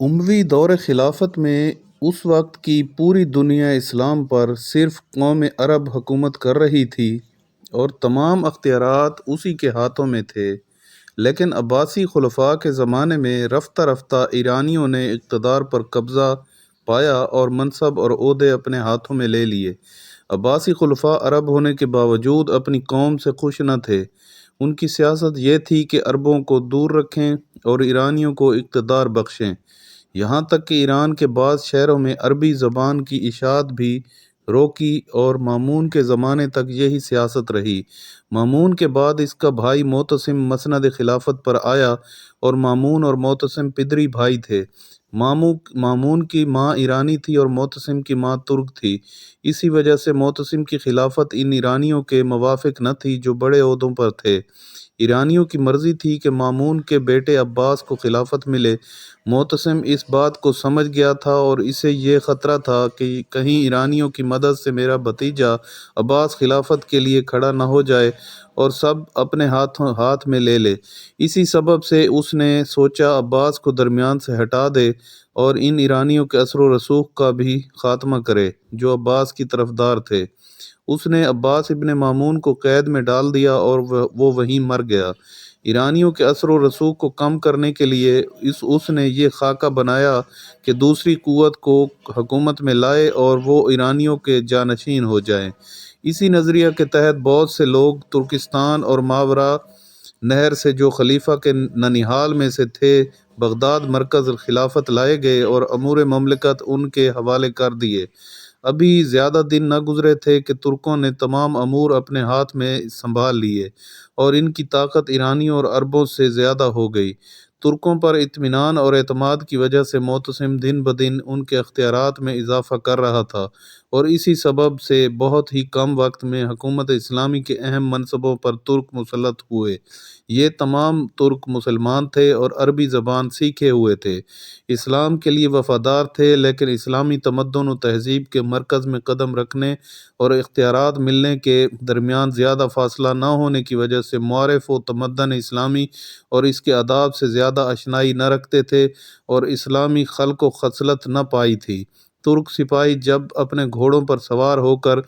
اموی دور خلافت میں اس وقت کی پوری دنیا اسلام پر صرف قوم عرب حکومت کر رہی تھی اور تمام اختیارات اسی کے ہاتھوں میں تھے، لیکن عباسی خلفاء کے زمانے میں رفتہ رفتہ ایرانیوں نے اقتدار پر قبضہ پایا اور منصب اور عہدے اپنے ہاتھوں میں لے لیے۔ عباسی خلفاء عرب ہونے کے باوجود اپنی قوم سے خوش نہ تھے۔ ان کی سیاست یہ تھی کہ عربوں کو دور رکھیں اور ایرانیوں کو اقتدار بخشیں، یہاں تک کہ ایران کے بعض شہروں میں عربی زبان کی اشاعت بھی روکی اور مامون کے زمانے تک یہی سیاست رہی۔ مامون کے بعد اس کا بھائی معتصم مسند خلافت پر آیا اور مامون اور معتصم پدری بھائی تھے۔ مامون کی ماں ایرانی تھی اور معتصم کی ماں ترک تھی، اسی وجہ سے معتصم کی خلافت ان ایرانیوں کے موافق نہ تھی جو بڑے عہدوں پر تھے۔ ایرانیوں کی مرضی تھی کہ مامون کے بیٹے عباس کو خلافت ملے۔ معتصم اس بات کو سمجھ گیا تھا اور اسے یہ خطرہ تھا کہ کہیں ایرانیوں کی مدد سے میرا بھتیجا عباس خلافت کے لیے کھڑا نہ ہو جائے اور سب اپنے ہاتھ میں لے لے۔ اسی سبب سے اس نے سوچا عباس کو درمیان سے ہٹا دے اور ان ایرانیوں کے اثر و رسوخ کا بھی خاتمہ کرے جو عباس کی طرفدار تھے۔ اس نے عباس ابن مامون کو قید میں ڈال دیا اور وہ وہیں مر گیا۔ ایرانیوں کے اثر و رسوخ کو کم کرنے کے لیے اس نے یہ خاکہ بنایا کہ دوسری قوت کو حکومت میں لائے اور وہ ایرانیوں کے جانشین ہو جائیں۔ اسی نظریہ کے تحت بہت سے لوگ ترکستان اور ماورا نہر سے جو خلیفہ کے ننیحال میں سے تھے بغداد مرکز خلافت لائے گئے اور امور مملکت ان کے حوالے کر دیے۔ ابھی زیادہ دن نہ گزرے تھے کہ ترکوں نے تمام امور اپنے ہاتھ میں سنبھال لیے اور ان کی طاقت ایرانیوں اور عربوں سے زیادہ ہو گئی۔ ترکوں پر اطمینان اور اعتماد کی وجہ سے معتصم دن بدن ان کے اختیارات میں اضافہ کر رہا تھا اور اسی سبب سے بہت ہی کم وقت میں حکومت اسلامی کے اہم منصبوں پر ترک مسلط ہوئے۔ یہ تمام ترک مسلمان تھے اور عربی زبان سیکھے ہوئے تھے، اسلام کے لیے وفادار تھے، لیکن اسلامی تمدن و تہذیب کے مرکز میں قدم رکھنے اور اختیارات ملنے کے درمیان زیادہ فاصلہ نہ ہونے کی وجہ سے معارف و تمدن اسلامی اور اس کے آداب سے زیادہ آشنائی نہ رکھتے تھے اور اسلامی خلق و خصلت نہ پائی تھی۔ ترک سپاہی جب اپنے گھوڑوں پر سوار ہو کر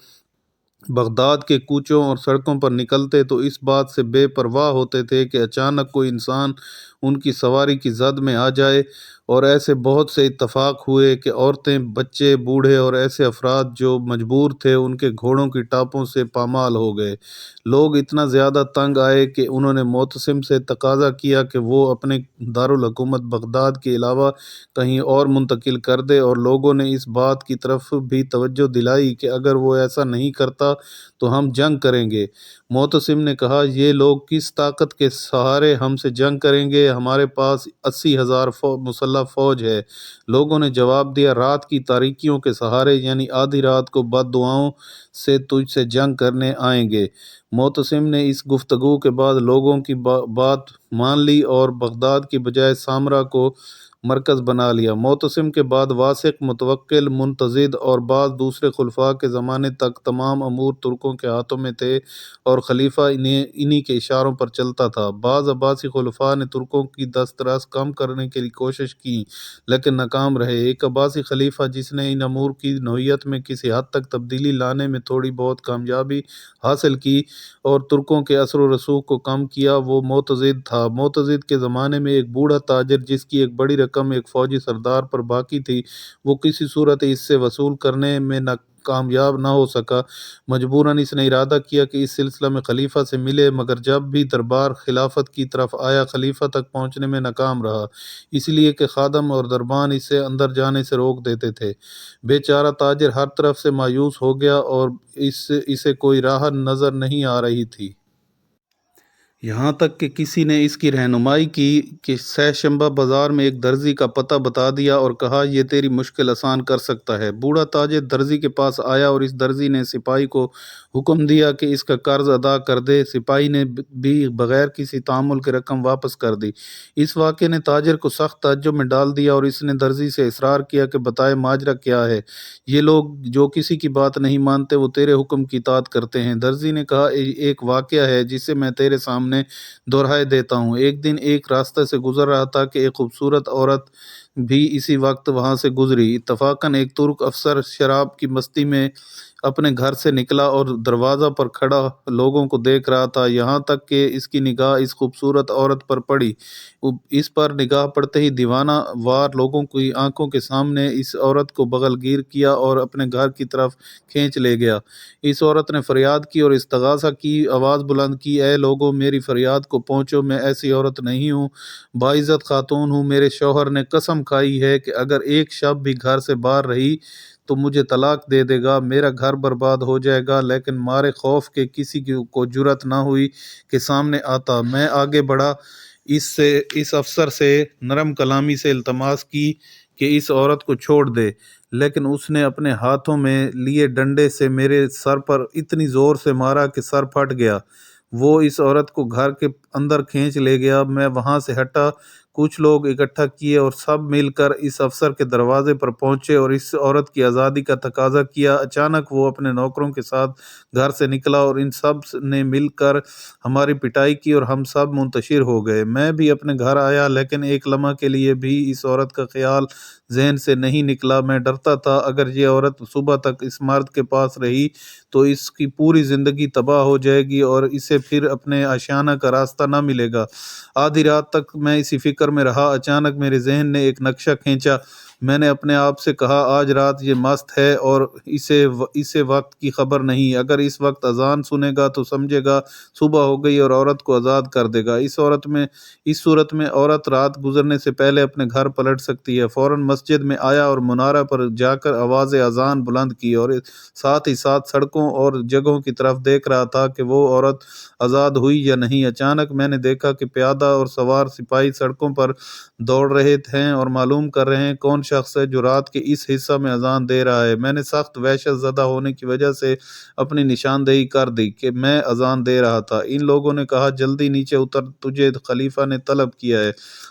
بغداد کے کوچوں اور سڑکوں پر نکلتے تو اس بات سے بے پرواہ ہوتے تھے کہ اچانک کوئی انسان ان کی سواری کی زد میں آ جائے، اور ایسے بہت سے اتفاق ہوئے کہ عورتیں، بچے، بوڑھے اور ایسے افراد جو مجبور تھے ان کے گھوڑوں کی ٹاپوں سے پامال ہو گئے۔ لوگ اتنا زیادہ تنگ آئے کہ انہوں نے معتصم سے تقاضا کیا کہ وہ اپنے دارالحکومت بغداد کے علاوہ کہیں اور منتقل کر دے، اور لوگوں نے اس بات کی طرف بھی توجہ دلائی کہ اگر وہ ایسا نہیں کرتا تو ہم جنگ کریں گے۔ معتصم نے کہا، یہ لوگ کس طاقت کے سہارے ہم سے جنگ کریں گے؟ ہمارے پاس 80,000 مسلح فوج ہے۔ لوگوں نے جواب دیا، رات کی تاریکیوں کے سہارے یعنی آدھی رات کو بد دعاؤں سے تجھ سے جنگ کرنے آئیں گے۔ معتصم نے اس گفتگو کے بعد لوگوں کی بات مان لی اور بغداد کی بجائے سامرا کو مرکز بنا لیا۔ معتصم کے بعد واسق، متوکل، منتزد اور بعض دوسرے خلفاء کے زمانے تک تمام امور ترکوں کے ہاتھوں میں تھے اور خلیفہ انہی کے اشاروں پر چلتا تھا۔ بعض عباسی خلفاء نے ترکوں کی دست رس کم کرنے کی کوشش کی لیکن ناکام رہے۔ ایک عباسی خلیفہ جس نے ان امور کی نوعیت میں کسی حد تک تبدیلی لانے میں تھوڑی بہت کامیابی حاصل کی اور ترکوں کے اثر و رسوخ کو کم کیا، وہ معتضد تھا۔ معتضد کے زمانے میں ایک بوڑھا تاجر جس کی ایک بڑی رقم ایک فوجی سردار پر باقی تھی، وہ کسی صورت اس سے وصول کرنے میں کامیاب نہ ہو سکا۔ مجبوراً اس نے ارادہ کیا کہ اس سلسلہ میں خلیفہ سے ملے، مگر جب بھی دربار خلافت کی طرف آیا خلیفہ تک پہنچنے میں ناکام رہا، اس لیے کہ خادم اور دربان اسے اندر جانے سے روک دیتے تھے۔ بے چارہ تاجر ہر طرف سے مایوس ہو گیا اور اسے کوئی راہ نظر نہیں آ رہی تھی۔ یہاں تک کہ کسی نے اس کی رہنمائی کی کہ سہ شنبہ بازار میں ایک درزی کا پتہ بتا دیا اور کہا، یہ تیری مشکل آسان کر سکتا ہے۔ بوڑھا تاجر درزی کے پاس آیا اور اس درزی نے سپاہی کو حکم دیا کہ اس کا قرض ادا کر دے۔ سپاہی نے بھی بغیر کسی تعامل کے رقم واپس کر دی۔ اس واقعے نے تاجر کو سخت تعجب میں ڈال دیا اور اس نے درزی سے اصرار کیا کہ بتائے ماجرا کیا ہے؟ یہ لوگ جو کسی کی بات نہیں مانتے وہ تیرے حکم کی اطاعت کرتے ہیں۔ درزی نے کہا، ایک واقعہ ہے جسے میں تیرے سامنے دہرائے دیتا ہوں۔ ایک دن ایک راستہ سے گزر رہا تھا کہ ایک خوبصورت عورت بھی اسی وقت وہاں سے گزری۔ اتفاقاً ایک ترک افسر شراب کی مستی میں اپنے گھر سے نکلا اور دروازہ پر کھڑا لوگوں کو دیکھ رہا تھا، یہاں تک کہ اس کی نگاہ اس خوبصورت عورت پر پڑی۔ اس پر نگاہ پڑتے ہی دیوانہ وار لوگوں کی آنکھوں کے سامنے اس عورت کو بغل گیر کیا اور اپنے گھر کی طرف کھینچ لے گیا۔ اس عورت نے فریاد کی اور استغاثہ کی، آواز بلند کی، اے لوگو میری فریاد کو پہنچو، میں ایسی عورت نہیں ہوں، باعزت خاتون ہوں۔ میرے شوہر نے قسم کھائی ہے کہ اگر ایک شب بھی گھر سے باہر رہی تو مجھے طلاق دے دے گا، میرا گھر برباد ہو جائے گا۔ لیکن مارے خوف کے کسی کو جرأت نہ ہوئی کہ سامنے آتا۔ میں آگے بڑھا، اس افسر سے نرم کلامی سے التماس کی کہ اس عورت کو چھوڑ دے، لیکن اس نے اپنے ہاتھوں میں لیے ڈنڈے سے میرے سر پر اتنی زور سے مارا کہ سر پھٹ گیا۔ وہ اس عورت کو گھر کے اندر کھینچ لے گیا۔ میں وہاں سے ہٹا، کچھ لوگ اکٹھا کیے اور سب مل کر اس افسر کے دروازے پر پہنچے اور اس عورت کی آزادی کا تقاضا کیا۔ اچانک وہ اپنے نوکروں کے ساتھ گھر سے نکلا اور ان سب نے مل کر ہماری پٹائی کی اور ہم سب منتشر ہو گئے۔ میں بھی اپنے گھر آیا، لیکن ایک لمحہ کے لیے بھی اس عورت کا خیال ذہن سے نہیں نکلا۔ میں ڈرتا تھا اگر یہ عورت صبح تک اس مرد کے پاس رہی تو اس کی پوری زندگی تباہ ہو جائے گی اور اسے پھر اپنے آشیانہ کا راستہ نہ ملے گا۔ آدھی رات تک میں اسی فکر میں رہا۔ اچانک میرے ذہن نے ایک نقشہ کھینچا۔ میں نے اپنے آپ سے کہا آج رات یہ مست ہے اور اسے وقت کی خبر نہیں، اگر اس وقت اذان سنے گا تو سمجھے گا صبح ہو گئی اور عورت کو آزاد کر دے گا۔ اس صورت میں عورت رات گزرنے سے پہلے اپنے گھر پلٹ سکتی ہے۔ فوراً مسجد میں آیا اور منارہ پر جا کر آواز اذان بلند کی اور ساتھ ہی ساتھ سڑکوں اور جگہوں کی طرف دیکھ رہا تھا کہ وہ عورت آزاد ہوئی یا نہیں۔ اچانک میں نے دیکھا کہ پیادہ اور سوار سپاہی سڑکوں پر دوڑ رہے ہیں اور معلوم کر رہے ہیں کون شخص ہے جو رات کے اس حصہ میں اذان دے رہا ہے۔ میں نے سخت وحشت زدہ ہونے کی وجہ سے اپنی نشاندہی کر دی کہ میں اذان دے رہا تھا۔ ان لوگوں نے کہا جلدی نیچے اتر، تجھے خلیفہ نے طلب کیا ہے۔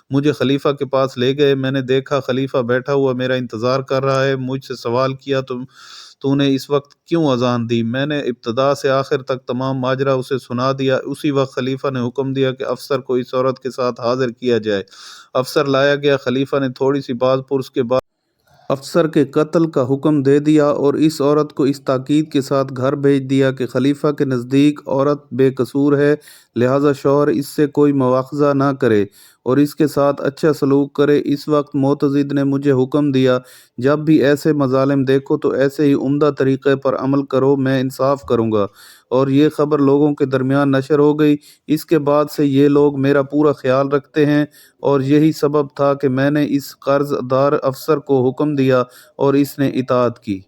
مجھے خلیفہ کے پاس لے گئے۔ میں نے دیکھا خلیفہ بیٹھا ہوا میرا انتظار کر رہا ہے۔ مجھ سے سوال کیا تو نے اس وقت کیوں اذان دی؟ میں نے ابتدا سے آخر تک تمام ماجرا اسے سنا دیا۔ اسی وقت خلیفہ نے حکم دیا کہ افسر کو اس عورت کے ساتھ حاضر کیا جائے۔ افسر لایا گیا۔ خلیفہ نے تھوڑی سی باز پرس کے بعد افسر کے قتل کا حکم دے دیا اور اس عورت کو اس تاکید کے ساتھ گھر بھیج دیا کہ خلیفہ کے نزدیک عورت بے قصور ہے، لہٰذا شوہر اس سے کوئی مواخذہ نہ کرے اور اس کے ساتھ اچھا سلوک کرے۔ اس وقت معتضد نے مجھے حکم دیا جب بھی ایسے مظالم دیکھو تو ایسے ہی عمدہ طریقے پر عمل کرو، میں انصاف کروں گا۔ اور یہ خبر لوگوں کے درمیان نشر ہو گئی۔ اس کے بعد سے یہ لوگ میرا پورا خیال رکھتے ہیں اور یہی سبب تھا کہ میں نے اس قرض دار افسر کو حکم دیا اور اس نے اطاعت کی۔